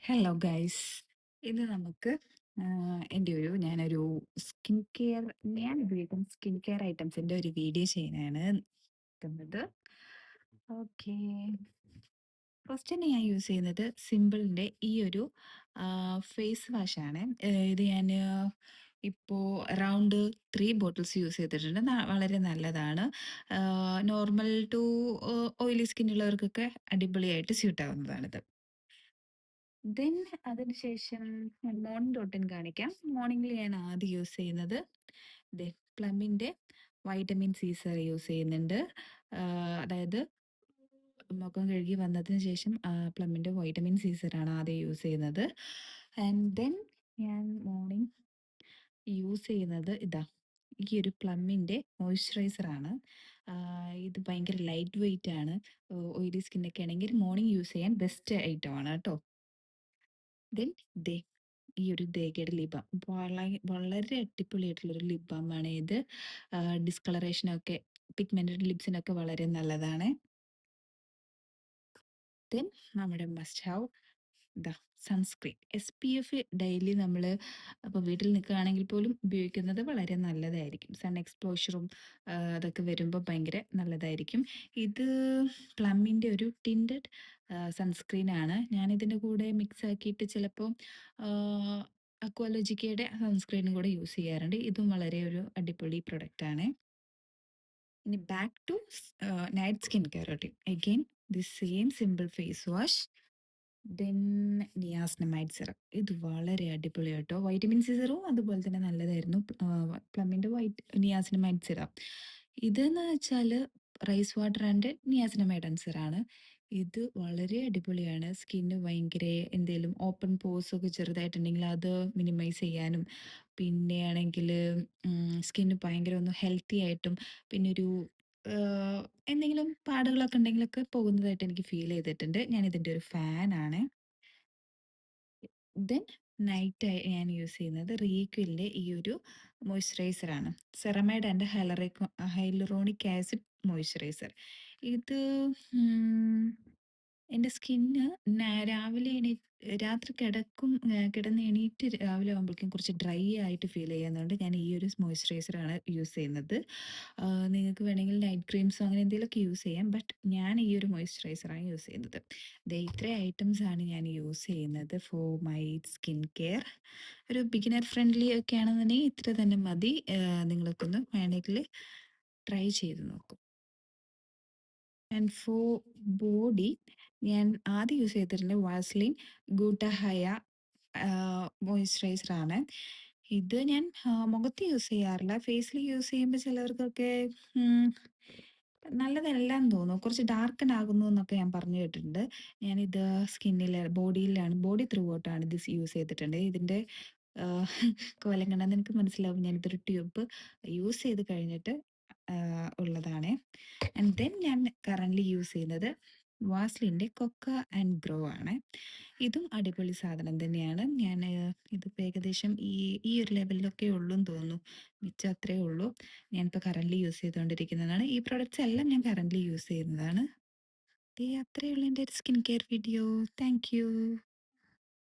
Hello guys. ഇന്ന് നമുക്ക് ഞാനൊരു സ്കിൻ കെയർ ഞാൻ ഉപയോഗിക്കുന്ന സ്കിൻ കെയർ ഐറ്റംസിൻ്റെ ഒരു വീഡിയോ ചെയ്യാനാണ് നിൽക്കുന്നത്. ഓക്കെ, ഫസ്റ്റ് തന്നെ ഞാൻ യൂസ് ചെയ്യുന്നത് സിമ്പിളിൻ്റെ ഈ ഒരു ഫേസ് വാഷാണ്. ഇത് ഞാൻ ഇപ്പോൾ അറൗണ്ട് 3 ബോട്ടിൽസ് യൂസ് ചെയ്തിട്ടുണ്ട്. വളരെ നല്ലതാണ്. നോർമൽ ടു ഓയിലി സ്കിന്നുള്ളവർക്കൊക്കെ അടിപൊളിയായിട്ട് സ്യൂട്ട് ആവുന്നതാണിത്. ദെൻ അതിനുശേഷം ഞാൻ മോർണിംഗ് റൂട്ടീൻ കാണിക്കാം. മോർണിംഗിൽ ഞാൻ ആദ്യം യൂസ് ചെയ്യുന്നത് പ്ലമ്മിൻ്റെ വൈറ്റമിൻ സി സെറം യൂസ് ചെയ്യുന്നുണ്ട്. അതായത് മുഖം കഴുകി വന്നതിന് ശേഷം പ്ലമ്മിൻ്റെ വൈറ്റമിൻ സി സെറാണ് ആദ്യം യൂസ് ചെയ്യുന്നത്. ആൻഡ് ദെൻ ഞാൻ മോർണിംഗ് യൂസ് ചെയ്യുന്നത് ഈ ഒരു പ്ലമ്മിൻ്റെ മോയ്സ്ചറൈസറാണ്. ഇത് ഭയങ്കര ലൈറ്റ് വെയിറ്റ് ആണ്. ഓയിലി സ്കിന്നൊക്കെ ആണെങ്കിൽ മോർണിംഗ് യൂസ് ചെയ്യാൻ ബെസ്റ്റ് ഐറ്റമാണ് കേട്ടോ. ദെൻ ദേ ഈ ഒരു ദേഗയുടെ ലിപ് ബാം വളരെ അടിപൊളിയായിട്ടുള്ളൊരു ലിപ് ബാമാണ് ഇത്. ഡിസ്കളറേഷനൊക്കെ പിഗ്മെൻറ്റഡ് ലിപ്സിനൊക്കെ വളരെ നല്ലതാണ്. ദെൻ നമ്മുടെ must have sunscreen. SPF daily നമ്മൾ അപ്പോൾ വീട്ടിൽ നിൽക്കുകയാണെങ്കിൽ പോലും ഉപയോഗിക്കുന്നത് വളരെ നല്ലതായിരിക്കും. സൺ എക്സ്പോഷറും അതൊക്കെ വരുമ്പോൾ ഭയങ്കര നല്ലതായിരിക്കും. ഇത് പ്ലമ്മിൻ്റെ ഒരു ടിൻറ്റഡ് സൺസ്ക്രീനാണ്. ഞാനിതിൻ്റെ കൂടെ മിക്സ് ആക്കിയിട്ട് ചിലപ്പോൾ അക്വാലോജിക്കയുടെ സൺസ്ക്രീനും കൂടെ യൂസ് ചെയ്യാറുണ്ട്. ഇതും വളരെ ഒരു അടിപൊളി പ്രൊഡക്റ്റാണ്. ഇനി back to night skin care routine. Again the same simple face wash, then niacinamide serum. ഇത് വളരെ അടിപൊളിയാട്ടോ. വൈറ്റമിൻ സി സിറവും അതുപോലെ തന്നെ നല്ലതായിരുന്നു. പ്ലമ്മിൻ്റെ നിയാസിനമൈഡ് സിറം ഇതെന്ന് വെച്ചാൽ റൈസ് വാട്ടർ ആൻഡ് നിയാസിനമൈഡ് സിറാണ്. ഇത് വളരെ അടിപൊളിയാണ്. സ്കിന്ന് ഭയങ്കര എന്തെങ്കിലും ഓപ്പൺ പോസ് ഒക്കെ ചെറുതായിട്ടുണ്ടെങ്കിൽ അത് മിനിമൈസ് ചെയ്യാനും, പിന്നെ ആണെങ്കിൽ സ്കിന്ന് ഭയങ്കര ഒന്ന് ഹെൽത്തി ആയിട്ടും, പിന്നെ ഒരു എന്തെങ്കിലും പാടുകളൊക്കെ ഉണ്ടെങ്കിലൊക്കെ പോകുന്നതായിട്ട് എനിക്ക് ഫീൽ ചെയ്തിട്ടുണ്ട്. ഞാൻ ഇതിൻ്റെ ഒരു ഫാനാണ്. ദെൻ നൈറ്റായി ഞാൻ യൂസ് ചെയ്യുന്നത് റീക്വിലിൻ്റെ ഈ ഒരു മോയ്സ്ചറൈസറാണ്. Ceramide and hyaluronic acid moisturiser. ഇത് എൻ്റെ സ്കിന്ന് രാവിലെ രാത്രി കിടന്ന് എണീറ്റ് രാവിലെ ആകുമ്പോഴേക്കും കുറച്ച് ഡ്രൈ ആയിട്ട് ഫീൽ ചെയ്യുന്നതുകൊണ്ട് ഞാൻ ഈ ഒരു മോയ്സ്ചറൈസറാണ് യൂസ് ചെയ്യുന്നത്. നിങ്ങൾക്ക് വേണമെങ്കിൽ നൈറ്റ് ക്രീംസോ അങ്ങനെ എന്തെങ്കിലുമൊക്കെ യൂസ് ചെയ്യാം. ബട്ട് ഞാൻ ഈ ഒരു മോയ്സ്ചറൈസറാണ് യൂസ് ചെയ്യുന്നത്. ഇത്രയും ഐറ്റംസാണ് ഞാൻ യൂസ് ചെയ്യുന്നത് ഫോർ മൈ സ്കിൻ കെയർ. ഒരു ബിഗിനർ ഫ്രണ്ട്ലി ഒക്കെ ആണെന്നുണ്ടെങ്കിൽ ഇത്ര തന്നെ മതി. നിങ്ങൾക്കൊന്ന് വേണമെങ്കിൽ ട്രൈ ചെയ്ത് നോക്കും. ആൻഡ് ഫോർ ബോഡി ഞാൻ ആദ്യം യൂസ് ചെയ്തിട്ടുണ്ട് വാസ്ലിൻ ഗൂട്ടഹയ മോയ്സ്ചറൈസറാണ്. ഇത് ഞാൻ മുഖത്ത് യൂസ് ചെയ്യാറില്ല. ഫേസിൽ യൂസ് ചെയ്യുമ്പോൾ ചിലവർക്കൊക്കെ നല്ലതല്ലാന്ന് തോന്നുന്നു. കുറച്ച് ഡാർക്കൻ ആകുന്നു എന്നൊക്കെ ഞാൻ പറഞ്ഞു കേട്ടിട്ടുണ്ട്. ഞാനിത് ബോഡിയിലാണ്, ബോഡി ത്രൂ ഔട്ടാണ് ഇത് യൂസ് ചെയ്തിട്ടുണ്ട്. ഇതിൻ്റെ കോലം കണ്ടാൽ നിനക്ക് മനസ്സിലാവും ഞാനിതൊരു ട്യൂബ് യൂസ് ചെയ്ത് കഴിഞ്ഞിട്ട് ഉള്ളതാണ്. ആൻഡ് ദെൻ ഞാൻ കറൻ്റ്ലി യൂസ് ചെയ്യുന്നത് വാസ്ലിൻ്റെ കൊക്ക ആൻഡ് ഗ്രോ ആണ്. ഇതും അടിപൊളി സാധനം തന്നെയാണ്. ഞാൻ ഇതിപ്പോൾ ഏകദേശം ഈ ഒരു ലെവലിലൊക്കെ ഉള്ളൂ എന്ന് തോന്നുന്നു. മിച്ചം അത്രയേ ഉള്ളൂ. ഞാനിപ്പോൾ കറൻ്റ്ലി യൂസ് ചെയ്തുകൊണ്ടിരിക്കുന്നതാണ്. ഈ പ്രൊഡക്ട്സ് എല്ലാം ഞാൻ കറൻ്റ്ലി യൂസ് ചെയ്യുന്നതാണ്. അത്രയേ ഉള്ളൂ എൻ്റെ ഒരു skin care video. Thank you.